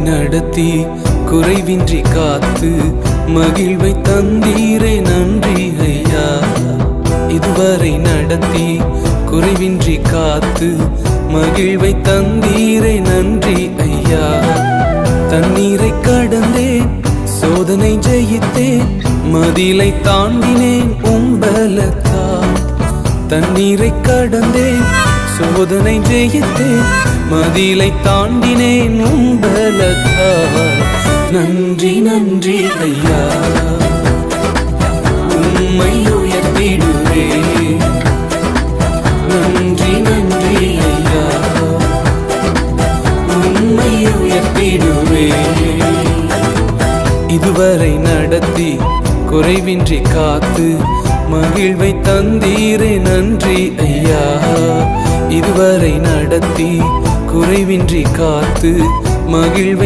நடத்தி குறைவின்றி காத்து மகிழ்வை தந்தீரே நன்றி ஐயா. இதுவரை நடத்தி குறைவின்றி காத்து மகிழ்வை தந்தீரே நன்றி ஐயா. தண்ணீரை கடந்தேன், சோதனை ஜெயித்தேன், மதிலை தாண்டினேன் உம்பலத்தால். தண்ணீரை கடந்தேன், சோதனை ஜெயித்தேன், மதிலை தாண்டினேன் உம்பலத்தால். நன்றி நன்றி ஐயா, உம்மை உயர்த்திடுவேன். நன்றி நன்றி ஐயா, உம்மை உயர்த்திடுவேன். இதுவரை நடத்தி குறைவின்றி காத்து மகிழ்வை தந்தீரே நன்றி ஐயா. இதுவரை நடத்தி குறைவின்றி காத்து மகிழ்வை